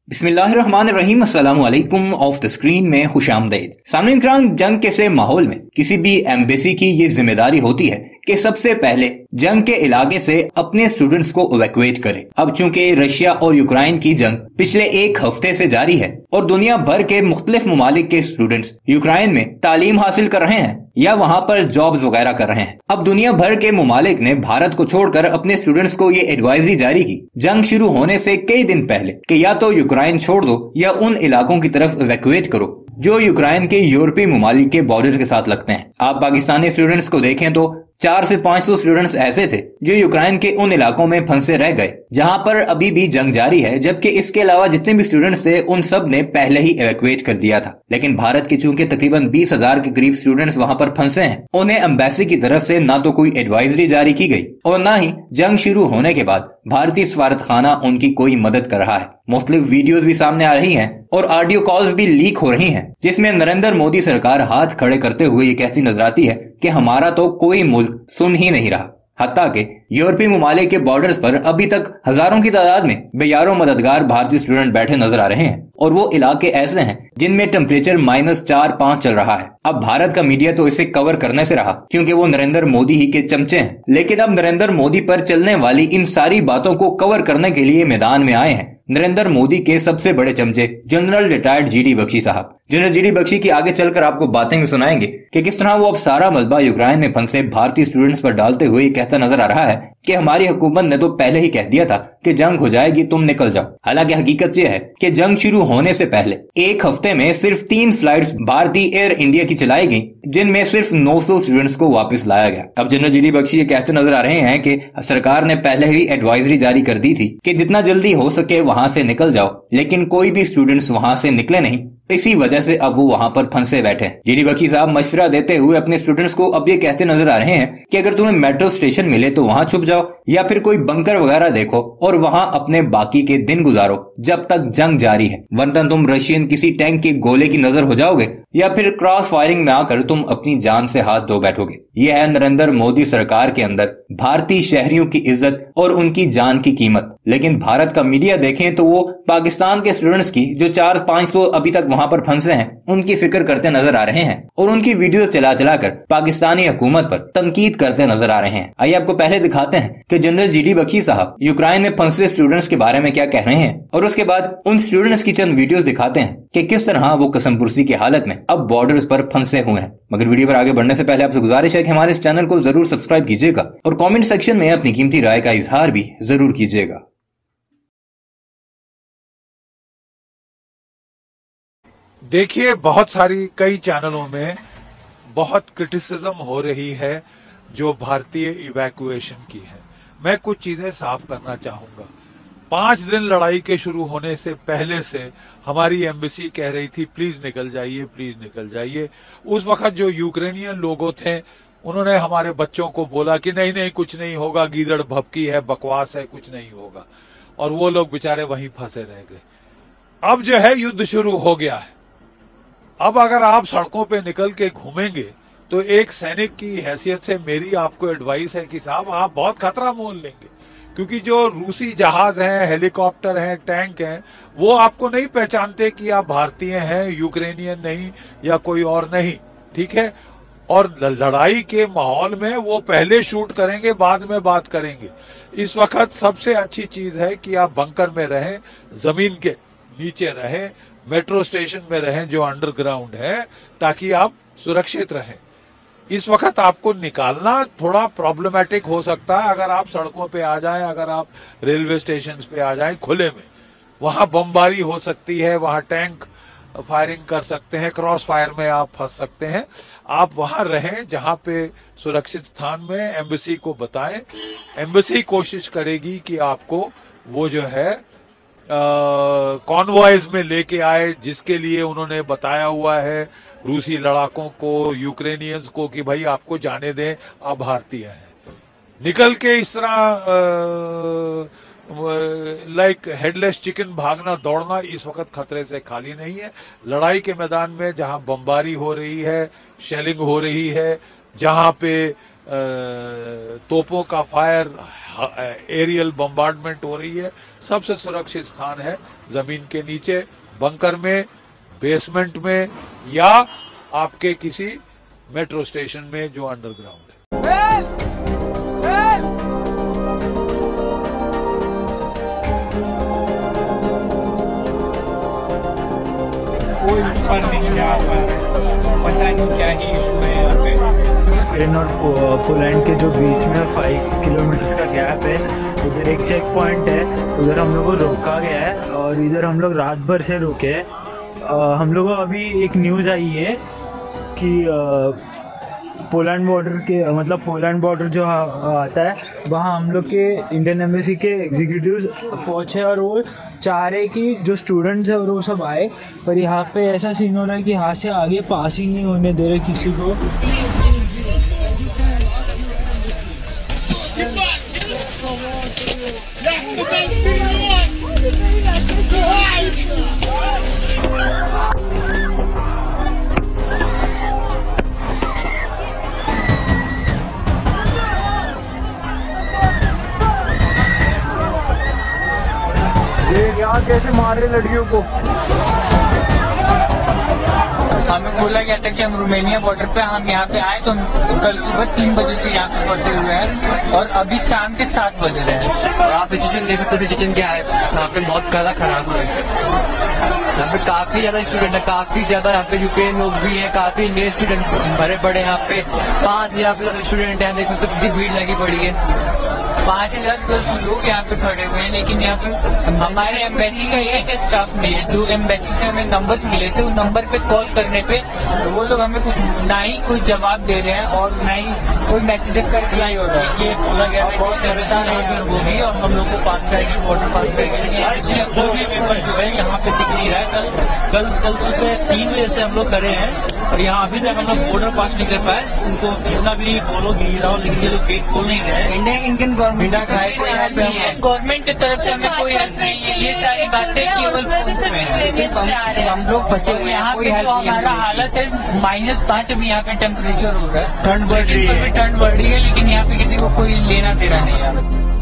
बिस्मिल्लाहिर्रहमानिर्रहीम अस्सलाम वालेकुम। ऑफ द स्क्रीन में खुशामदीद। सामने जंग के से माहौल में किसी भी एम्बेसी की ये जिम्मेदारी होती है कि सबसे पहले जंग के इलाके से अपने स्टूडेंट्स को इवैक्यूएट करे। अब चूंकि रशिया और यूक्रेन की जंग पिछले एक हफ्ते से जारी है और दुनिया भर के मुख्तलिफ ममालिक के स्टूडेंट्स यूक्रेन में तालीम हासिल कर रहे हैं या वहां पर जॉब्स वगैरह कर रहे हैं। अब दुनिया भर के ममालिक ने भारत को छोड़कर अपने स्टूडेंट्स को ये एडवाइजरी जारी की जंग शुरू होने से कई दिन पहले कि या तो यूक्रेन छोड़ दो या उन इलाकों की तरफ इवैक्यूएट करो जो यूक्रेन के यूरोपीय ममालिक के बॉर्डर के साथ लगते हैं। आप पाकिस्तानी स्टूडेंट्स को देखें तो 400 से 500 स्टूडेंट्स ऐसे थे जो यूक्रेन के उन इलाकों में फंसे रह गए जहां पर अभी भी जंग जारी है, जबकि इसके अलावा जितने भी स्टूडेंट्स थे उन सब ने पहले ही इवैक्यूएट कर दिया था। लेकिन भारत के चूंकि तकरीबन 20,000 के करीब स्टूडेंट्स वहां पर फंसे हैं, उन्हें एम्बेसी की तरफ से ना तो कोई एडवाइजरी जारी की गई और ना ही जंग शुरू होने के बाद भारतीय सफारत खाना उनकी कोई मदद कर रहा है। मुख्तलिफ वीडियोज भी सामने आ रही हैं और ऑडियो कॉल्स भी लीक हो रही हैं जिसमें नरेंद्र मोदी सरकार हाथ खड़े करते हुए ये कहती नजर आती है कि हमारा तो कोई मुल्क सुन ही नहीं रहा। हत्ता के यूरोपीय ममालिक के बॉर्डर्स पर अभी तक हजारों की तादाद में बेयारों मददगार भारतीय स्टूडेंट बैठे नजर आ रहे हैं और वो इलाके ऐसे हैं जिनमें टेम्परेचर -4-5 चल रहा है। अब भारत का मीडिया तो इसे कवर करने से रहा क्योंकि वो नरेंद्र मोदी ही के चमचे हैं, लेकिन अब नरेंद्र मोदी पर चलने वाली इन सारी बातों को कवर करने के लिए मैदान में आए हैं नरेंद्र मोदी के सबसे बड़े चमचे जनरल रिटायर्ड जीडी बख्शी साहब। जनरल जीडी बख्शी की आगे चलकर आपको बातें भी सुनाएंगे कि किस तरह वो अब सारा मलबा यूक्रेन में फंसे भारतीय स्टूडेंट्स पर डालते हुए कहता नजर आ रहा है कि हमारी हुकूमत ने तो पहले ही कह दिया था कि जंग हो जाएगी, तुम निकल जाओ। हालांकि हकीकत यह है कि जंग शुरू होने से पहले एक हफ्ते में सिर्फ 3 फ्लाइट्स भारतीय एयर इंडिया की चलाई गई जिनमें सिर्फ 900 स्टूडेंट्स को वापस लाया गया। अब जनरल जीडी बख्शी ये कहते नजर आ रहे हैं कि सरकार ने पहले ही एडवाइजरी जारी कर दी थी कि जितना जल्दी हो सके वहां से निकल जाओ, लेकिन कोई भी स्टूडेंट्स वहां से निकले नहीं। इसी वजह से अब वो वहां पर फंसे बैठे हैं। जीडी बख्शी साहब मशवरा देते हुए अपने स्टूडेंट्स को अब ये कहते नजर आ रहे हैं कि अगर तुम्हें मेट्रो स्टेशन मिले तो वहां छुप जाओ या फिर कोई बंकर वगैरह देखो और वहां अपने बाकी के दिन गुजारो जब तक जंग जारी है, वरना तुम रशियन किसी टैंक के गोले की नजर हो जाओगे या फिर क्रॉस फायरिंग में आकर तुम अपनी जान से हाथ धो बैठोगे। यह है नरेंद्र मोदी सरकार के अंदर भारतीय शहरियों की इज्जत और उनकी जान की कीमत। लेकिन भारत का मीडिया देखें तो वो पाकिस्तान के स्टूडेंट्स की जो 400-500 अभी तक वहां पर फंसे हैं उनकी फिक्र करते नजर आ रहे हैं और उनकी वीडियो चला कर पाकिस्तानी हुकूमत पर तनकीद करते नजर आ रहे हैं। आइए आपको पहले दिखाते हैं कि जनरल जीडी बख्शी साहब यूक्रेन में फंसे स्टूडेंट्स के बारे में क्या कह रहे हैं और उसके बाद उन स्टूडेंट्स की चंद वीडियोस दिखाते हैं कि किस तरह वो कसमपुर्सी की हालत में अब बॉर्डर्स पर फंसे हुए हैं। मगर वीडियो पर आगे बढ़ने से पहले आपसे गुजारिश है कि हमारे इस चैनल को जरूर सब्सक्राइब कीजिएगा और कमेंट सेक्शन में अपनी कीमती राय का इजहार भी जरूर कीजिएगा। देखिए, बहुत सारी कई चैनलों में बहुत क्रिटिसिज्म हो रही है जो भारतीय इवैक्यूएशन की है। मैं कुछ चीजें साफ करना चाहूंगा। 5 दिन लड़ाई के शुरू होने से पहले से हमारी एम्बेसी कह रही थी प्लीज निकल जाइए, प्लीज निकल जाइए। उस वक्त जो यूक्रेनियन लोगों थे उन्होंने हमारे बच्चों को बोला कि नहीं नहीं कुछ नहीं होगा, गीदड़ भपकी है, बकवास है, कुछ नहीं होगा, और वो लोग बेचारे वहीं फंसे रह गए। अब जो है युद्ध शुरू हो गया है। अब अगर आप सड़कों पे निकल के घूमेंगे तो एक सैनिक की हैसियत से मेरी आपको एडवाइस है कि साहब आप बहुत खतरा मोल लेंगे, क्योंकि जो रूसी जहाज हैं, हेलीकॉप्टर हैं, टैंक हैं, वो आपको नहीं पहचानते कि आप भारतीय हैं, यूक्रेनियन नहीं या कोई और नहीं, ठीक है। और लड़ाई के माहौल में वो पहले शूट करेंगे, बाद में बात करेंगे। इस वक्त सबसे अच्छी चीज है कि आप बंकर में रहें, जमीन के नीचे रहें, मेट्रो स्टेशन में रहें जो अंडरग्राउंड है, ताकि आप सुरक्षित रहें। इस वक्त आपको निकालना थोड़ा प्रॉब्लमेटिक हो सकता है अगर आप सड़कों पे आ जाएं, अगर आप रेलवे स्टेशन पे आ जाएं खुले में, वहां बमबारी हो सकती है, वहां टैंक फायरिंग कर सकते हैं, क्रॉस फायर में आप फंस सकते हैं। आप वहां रहें जहां पे सुरक्षित स्थान में। एम्बेसी को बताएं, एम्बेसी कोशिश करेगी कि आपको वो जो है कॉन्वॉयज में लेके आए, जिसके लिए उन्होंने बताया हुआ है रूसी लड़ाकों को, यूक्रेनियंस को कि भाई आपको जाने दें, आप भारतीय हैं। निकल के इस तरह लाइक हेडलेस चिकन भागना दौड़ना इस वक्त खतरे से खाली नहीं है। लड़ाई के मैदान में जहां बमबारी हो रही है, शेलिंग हो रही है, जहां पे तोपों का फायर, एरियल बम्बार्डमेंट हो रही है। सबसे सुरक्षित स्थान है जमीन के नीचे, बंकर में, बेसमेंट में, या आपके किसी मेट्रो स्टेशन में जो अंडरग्राउंड है। कोई ऊपर नहीं जा पा रहा, पता नहीं क्या ही इशू है यहाँ पे। यूक्रेन और पोलैंड के जो बीच में 5 किलोमीटर का गैप है, उधर एक चेक पॉइंट है, उधर हम लोग को रोका गया है और इधर हम लोग रात भर से रुके हैं। हम लोग को अभी एक न्यूज़ आई है कि पोलैंड बॉर्डर के मतलब पोलैंड बॉर्डर जो आता है वहाँ हम लोग के इंडियन एम्बेसी के एग्जीक्यूटिव्स पहुँचे और वो चाह रहे कि जो स्टूडेंट्स हैं और वो सब आए, पर यहाँ पे ऐसा सीन हो रहा है कि यहाँ से आगे पास ही नहीं होने दे रहे किसी को। यहाँ कैसे मार रहे लड़कियों को। हमें बोला गया था कि हम रोमानिया बॉर्डर पे हम यहाँ पे आए, तो हम कल सुबह 3 बजे से यहाँ पे पहुंचे हुए हैं और अभी शाम के 7 बज रहे हैं। और आप डिसीजन देखो तो डिसीजन क्या है, यहाँ पे बहुत ज्यादा खराब हुआ है। यहाँ पे काफी ज्यादा स्टूडेंट है, काफी ज्यादा यहाँ पे यूक्रेन लोग भी है, काफी इंडियन स्टूडेंट भरे पड़े यहाँ पे। 5000 स्टूडेंट है, देखो तो कितनी भीड़ लगी पड़ी है। 5000 लोग यहाँ पे खड़े हुए हैं, लेकिन यहाँ पे हमारे एम्बेसी का एक स्टाफ नहीं है। जो एम्बेसी से हमें नंबर्स मिले थे, उस नंबर पे कॉल करने पे वो लोग हमें कुछ ना ही कोई जवाब दे रहे हैं और ना ही कोई मैसेजेस का रिप्लाई हो रहा है। ये बोला गया है बहुत परेशान होगी और हम लोग को पास करेगी, बॉर्डर पास करेगी। कोई भी पेपर जो है यहाँ पे दिख नहीं रहा है। कल सुबह 3 बजे से हम लोग खड़े हैं और यहाँ अभी तक हम लोग बॉर्डर पास नहीं कर पाए। उनको जितना भी बोलो गिर रहा हो, लेकिन ये लोग गेट खोल नहीं रहे। इंडियन गवर्नमेंट गवर्नमेंट की तरफ से हमें कोई हेल्प नहीं है। ये सारी बातें केवल हम लोग फंसे हुए हैं। यहाँ पे जो हमारा हालत है -5 अभी यहाँ पे टेम्परेचर हो रहा है, ठंड बढ़ रही है, लेकिन यहाँ पे किसी को कोई लेना देना नहीं है।